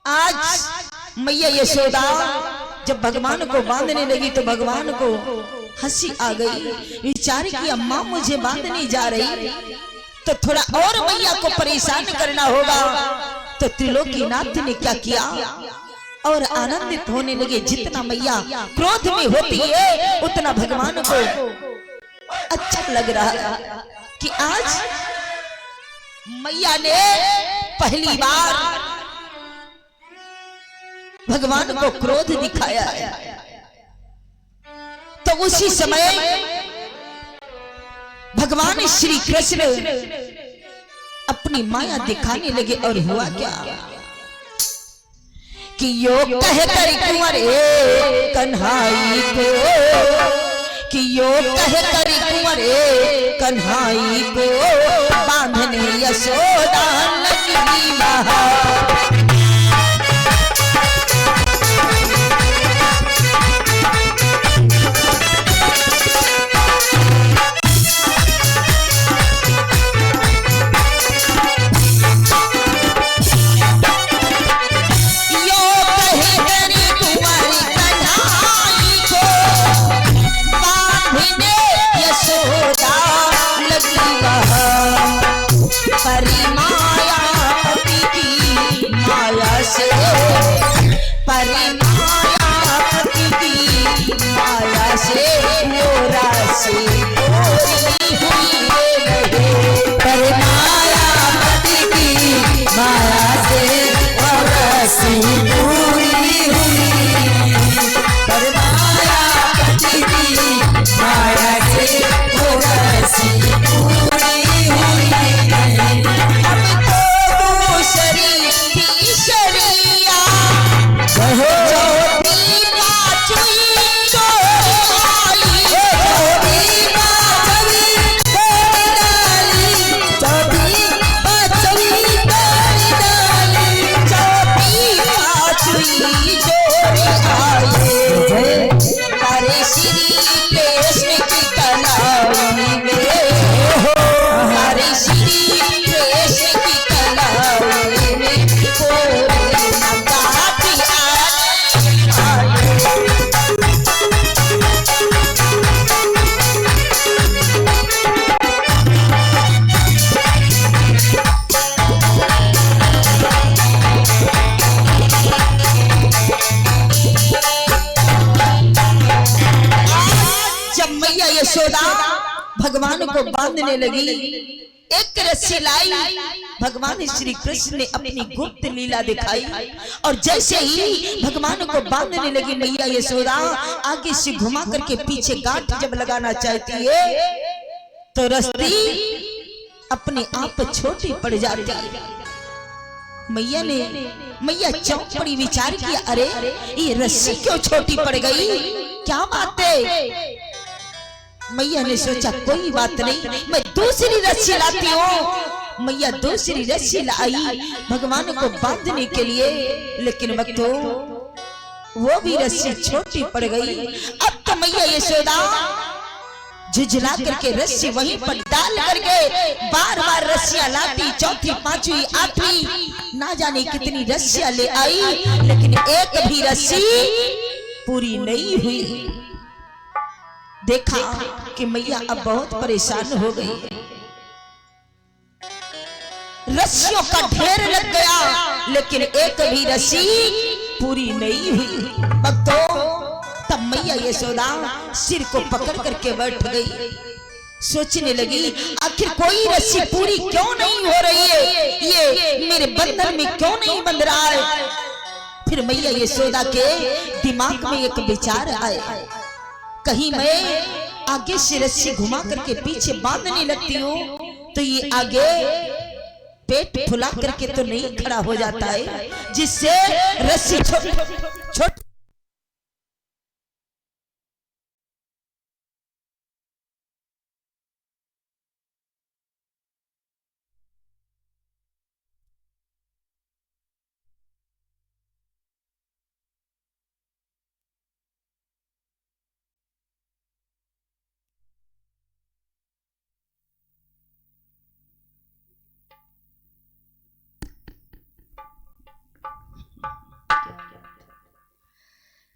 आज मैया यशोदा जब भगवान को बांधने लगी तो भगवान को हंसी आ गई। विचार की अम्मा मुझे बांधने जा रही तो थोड़ा और मैया को परेशान करना होगा। तो त्रिलोकीनाथ ने क्या किया और आनंदित होने लगे। जितना मैया क्रोध में होती है उतना भगवान को अच्छा लग रहा है कि आज मैया ने पहली बार भगवान को क्रोध दिखाया। तो उसी समय भगवान श्री कृष्ण अपनी माया दिखाने लगे। और हुआ क्या कि यो कह कर कुंवर कन्हाई को, कि यो कह कर कुंवर कन्हाई को बांधने यशोदा लगी महा। भगवान को बांधने लगी, एक रस्सी लाई। भगवान श्री कृष्ण ने अपनी गुप्त लीला दिखाई और जैसे ही भगवान को बांधने लगी मैया यशोदा आगे से घुमा करके पीछे गांठ जब लगाना चाहती है तो रस्सी अपने आप छोटी पड़ जाती है। मैया चौंक पड़ी, विचार किया अरे ये रस्सी क्यों छोटी पड़ गई, क्या बात है। मैया ने सोचा कोई बात नहीं, मैं दूसरी रस्सी लाती हूँ। मैया दूसरी रस्सी लाई भगवान को बांधने के लिए, लेकिन भक्तों वो भी रस्सी छोटी पड़ गई। अब तो मैया यशोदा झुझला करके रस्सी वहीं पर डाल करके बार बार रस्सियां लाती, चौथी पांचवी आठवीं ना जाने कितनी रस्सियां ले आई, लेकिन एक भी रस्सी पूरी नहीं हुई। देखा कि मैया अब बहुत परेशान हो गई, रस्सियों का ढेर लग गया लेकिन एक भी रस्सी पूरी नहीं हुई। भक्तों तब मैया यशोदा सिर को पकड़ करके बैठ गई, सोचने लगी आखिर कोई रस्सी पूरी क्यों नहीं हो रही है, ये मेरे बंधन में क्यों नहीं बंध रहा है। फिर मैया यशोदा के दिमाग में एक विचार आया, कहीं मैं आगे से रस्सी घुमा करके पीछे बांधने लगती हूँ तो ये आगे पेट फुला करके तो नहीं खड़ा हो जाता है, जिससे रस्सी छोटी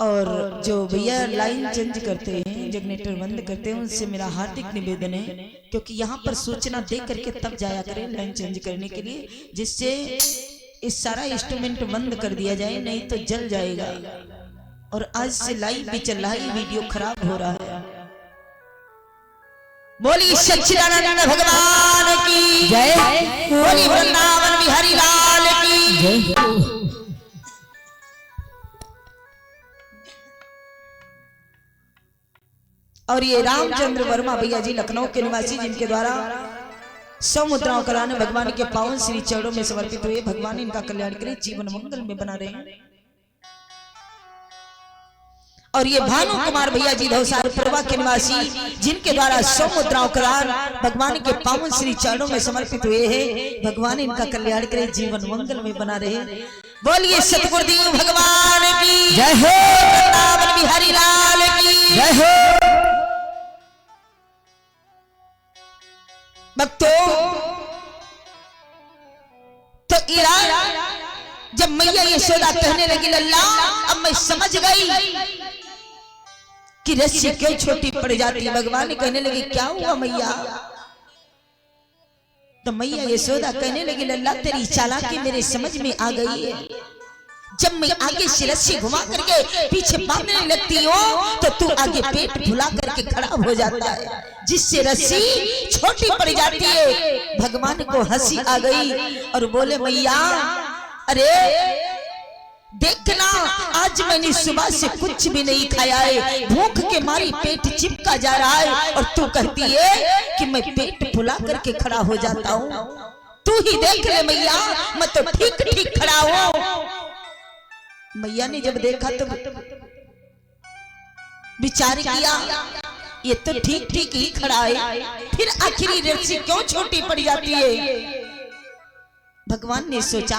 और जो भैया लाइन चेंज करते हैं, जनरेटर बंद करते हैं, उनसे मेरा हार्दिक निवेदन है क्योंकि यहाँ पर सूचना दे करके तब जाया करें लाइन चेंज करने के लिए, जिससे इस सारा इंस्ट्रूमेंट बंद कर दिया जाए, नहीं तो जल जाएगा। और आज से लाइव भी चल रहा है, वीडियो खराब हो रहा है। बोली सच्चिदानंद भगवान की जय, बोली वृंदावन बिहारी लाल की जय। और ये रामचंद्र वर्मा भैया जी लखनऊ के निवासी, जिनके द्वारा 100 मुद्राओं कराने भगवान के पावन श्री चरणों में समर्पित हुए। भगवान इनका कल्याण करे, जीवन मंगल में बना रहे। और ये भानु कुमार भैया जी धौसार प्रभा के निवासी, जिनके द्वारा 100 मुद्राओं करार भगवान के पावन श्री चरणों में समर्पित हुए हैं। भगवान इनका कल्याण करे, जीवन मंगल में बना रहे। बोलिए सतगुरुदेव भगवान की जय हो, वृंदावन बिहारी लाल की जय हो। भक्तों, तो ईरान जब मैया यशोदा कहने लगी लल्ला, अब मैं समझ गई कि रस्सी क्यों छोटी पड़ जाती है। भगवान ने कहने लगी क्या हुआ मैया? तो मैया यशोदा कहने लगी लल्ला तेरी चालाकी मेरे समझ में आ गई है। जब मैं आगे से रस्सी घुमा करके पीछे बांधने लगती हूँ तो तू आगे पेट फुला करके खड़ा हो जाता है, जिससे रस्सी छोटी पड़ जाती है। भगवान को हंसी आ गई और बोले मैया अरे देखना, आज मैंने सुबह से कुछ भी नहीं खाया है, भूख के मारी पेट चिपका जा रहा है, और तू कहती है कि मैं पेट फुला करके खड़ा हो जाता हूँ। तू ही देख ले मैया, मैं तो ठीक ठीक खड़ा हूँ। मैया ने जब देखा तो विचार किया ये तो ठीक ठीक ही खड़ा है, फिर आखिरी रस्सी क्यों छोटी पड़ जाती है। भगवान ने सोचा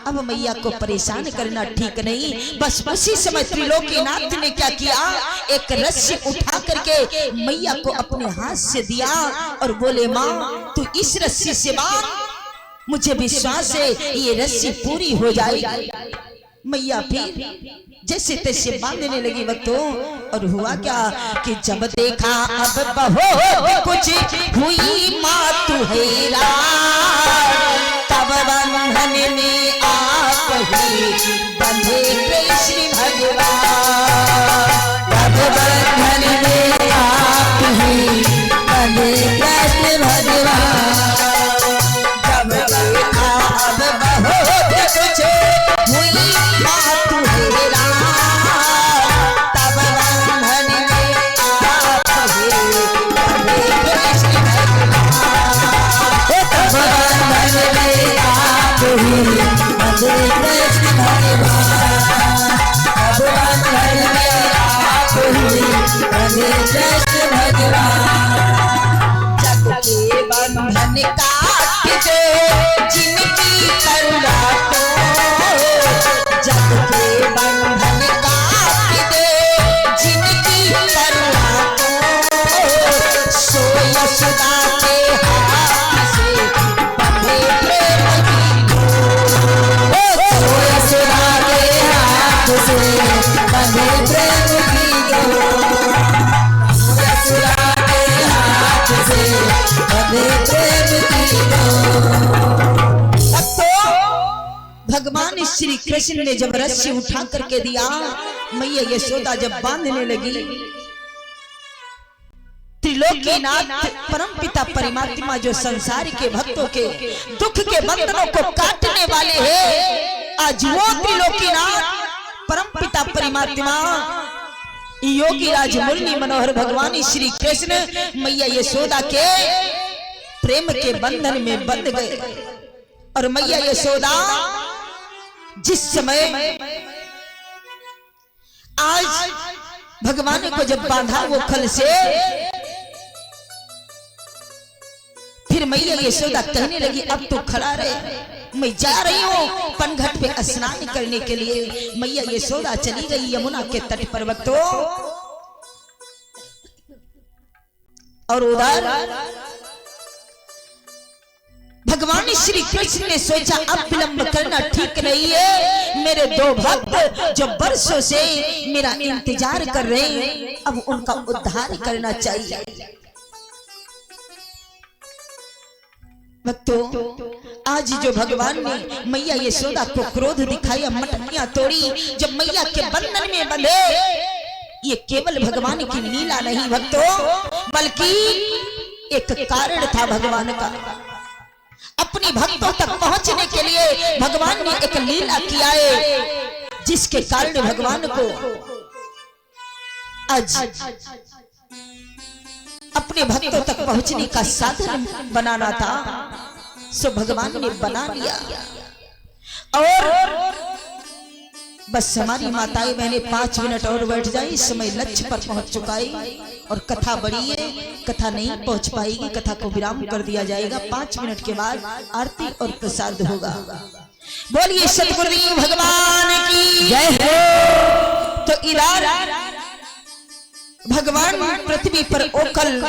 अब मैया को परेशान करना ठीक नहीं। बस उसी समय त्रिलोकीनाथ ने क्या किया, एक रस्सी उठा करके मैया को अपने हाथ से दिया और बोले माँ तू इस रस्सी से बांध, मुझे विश्वास है ये रस्सी पूरी हो जाएगी। मैया फिर जैसे तैसे बांधने लगी बच्चों। और हुआ क्या कि जब देखा अब बहुत कुछ हुई माँ तू हैरान, तब बंधन में आप ही बंधे कृष्ण भगवान, तब बंधन में आप ही बंधे कृष्ण भगवान। जब देखा अब बहुत कुछ हुई माँ तू हैरान, तब बंधन में आप ही बंधे कृष्ण भगवान, तब बंधन में आप ही बंधे कृष्ण भगवान, तब बंधन में आप ही बंधे कृष्ण भगवान। जग के बंधन काट दे जिनकी करुणा को, जग के बंधन काट दे जिनकी करुणा को, सो यशोदा के हाथ से बंधे प्रेम की डोर, सो यशोदा के हाथ से बंधे प्रेम की डोर, यशोदा के हाथ से बंधे प्रेम की डोर। भगवान श्री कृष्ण ने जब रस्सी उठा करके दिया, मैया यशोदा जब बांधने लगी, त्रिलोकीनाथ परमपिता परमात्मा जो संसार के भक्तों के दुख के बंधनों को काटने वाले हैं, आज वो त्रिलोकीनाथ परमपिता परमात्मा योगी राज मुरली मनोहर भगवान श्री कृष्ण मैया यशोदा के प्रेम के बंधन में बंध गए। और मैया यशोदा जिस समय आज भगवान को जब बांधा वो खल से, फिर मैया यशोदा कहने लगी अब तो खड़ा रहे, मैं जा रही हूँ पनघट पे स्नान करने के लिए। मैया यशोदा चली गई यमुना के तट पर भक्तों, और उधर भगवान श्री कृष्ण ने सोचा अब विलंब करना ठीक नहीं है। मेरे दो भक्त जो बरसों से मेरा इंतजार कर रहे हैं, अब उनका उद्धार करना चाहिए। भक्तों, आज जो भगवान ने मैया यशोदा को क्रोध दिखाया, मटकियां तोड़ी, जब मैया के बंधन में बंधे, ये केवल भगवान की लीला नहीं भक्तों, बल्कि एक कारण था भगवान का। अपनी भक्तों तक पहुंचने के लिए भगवान ने एक लीला किया है, जिसके कारण भगवान को आज अपने भक्तों तक पहुंचने का साधन बनाना था, सो भगवान ने बना लिया। और बस हमारी माताएं बहनें 5 मिनट और बैठ जाए, इस समय लक्ष्य पर पहुंच चुका है और कथा बड़ी है, कथा नहीं पहुंच पाएगी, कथा को विराम कर दिया जाएगा। 5 मिनट के बाद आरती और प्रसाद होगा। बोलिए सतगुरुदेव भगवान की जय हो। तो इधर भगवान पृथ्वी पर ओखल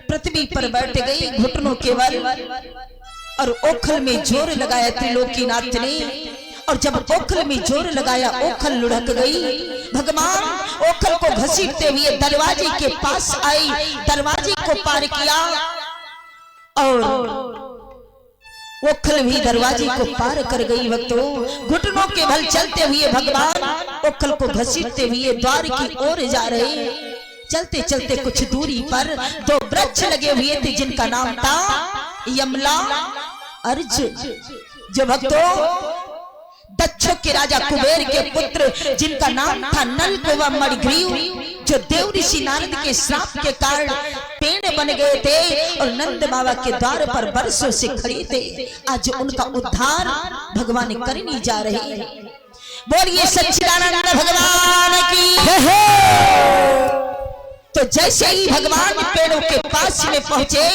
पृथ्वी पर बैठ गई घुटनों के बल, और ओखल में जोर लगाया त्रिलोकीनाथ ने। और जब ओखल में जोर लगाया, ओखल लुढ़क गई। भगवान ओखल को घसीटते हुए दरवाजे के पास आई, दरवाजे को पार किया और ओखल भी दरवाजे को पार कर गई। भक्तों, घुटनों के बल चलते हुए भगवान ओखल को घसीटते हुए द्वार की ओर जा रहे। चलते चलते कुछ दूरी पर 2 वृक्ष लगे हुए थे, जिनका नाम था यमला अर्जुन। जो भक्तों दक्षों के राजा कुबेर के पुत्र, जिनका नाम था नलकुवा मणिग्रीव, जो देव ऋषि नारद के श्राप के कारण पेड़ बन गए थे और नंद बाबा के द्वार पर बरसों से खड़े थे, आज उनका उद्धार भगवान करने जा रहे हैं। बोलिए सच्चिदानंद भगवान की जय। तो जैसे ही भगवान पेड़ों के पास में पहुंचे,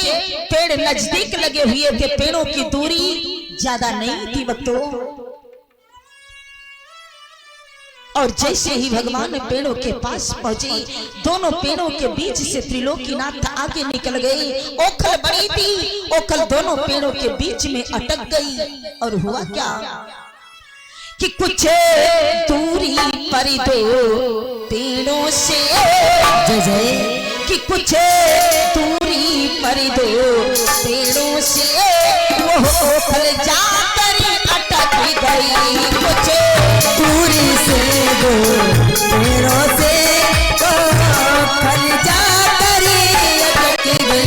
पेड़ नजदीक लगे हुए थे, पेड़ों की दूरी ज्यादा नहीं थी भक्तों। और जैसे ही भगवान पेड़ों के पास पहुंचे, दोनों पेड़ों के बीच से त्रिलोकीनाथ आगे निकल गए। ओखल बड़ी थी, ओखल दोनों पेड़ों के बीच में अटक गई। और हुआ क्या कि कुछ दूरी पर 2 पेड़ों से कि कुछ दूरी पर 2 पेड़ों से वो ओखल जाकर अटक गई। कुछ दूरी से 2 पेड़ों से ओखल जाकर अटक गई।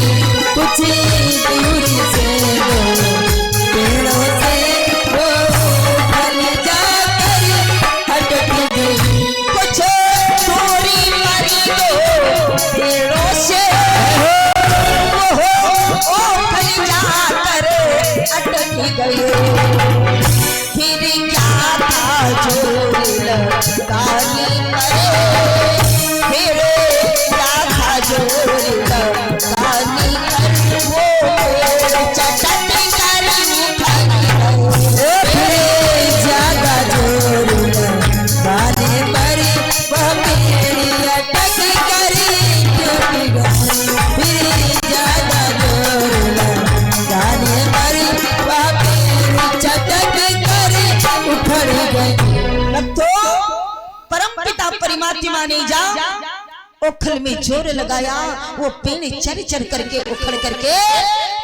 कुछ दूरी से 2 पेड़ों से ओखल जाकर अटक गई। कुछ दूरी पर 2 पेड़ों से ओखल जाकर अटक गई। फिर क्या था जोर लगाने पर, फिर क्या था जोर लगाने पर, वो चटक कर फिर ज्यादा जोर लगाने पर वह मेरी अटक कर टूट गई। फिर ज्यादा जोर लगाने पर वह मेरी चटक कर उखड़ गई। तो परमपिता परमात्मा ने जा ओखल में जोर लगाया, वो पेड़ चर चर करके उखड़ करके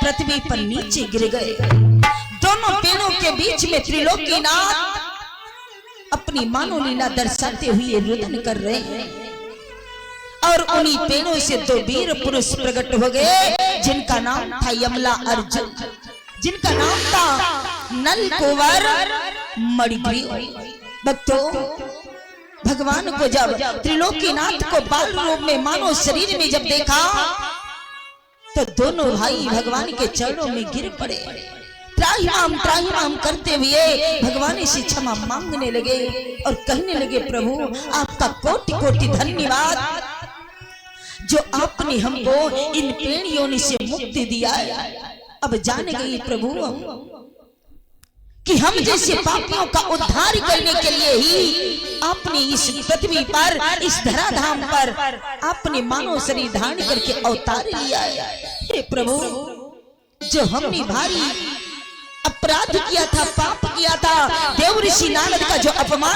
पृथ्वी पर नीचे गिर गए। दोनों पेड़ों के बीच में त्रिलोकीनाथ अपनी मानो लीला दर्शाते हुए रुदन कर रहे हैं। और उन्हीं पेड़ों से 2 वीर पुरुष प्रकट हो गए, जिनका नाम था यमला अर्जुन, जिनका नाम था नलकुवर मणिग्रीव। भक्तों, भगवान को जब त्रिलोकीनाथ को बाल रूप में मानव शरीर में जब देखा, तो दोनों भाई भगवान के चरणों में गिर पड़े। त्राहिमाम करते हुए भगवान से क्षमा मांगने लगे और कहने लगे, प्रभु आपका कोटि कोटि धन्यवाद, जो आपने हमको इन पेड़ योनि से मुक्ति दिया है। अब जान गई प्रभु कि हम जैसे पापियों का उद्धार करने के लिए ही आपने इस पृथ्वी पर, इस धराधाम पर आपने मानव शरीर धारण करके अवतार लिया है। हे प्रभु, जो हमने भारी अपराध किया था, पाप किया था, देव ऋषि नारद का जो अपमान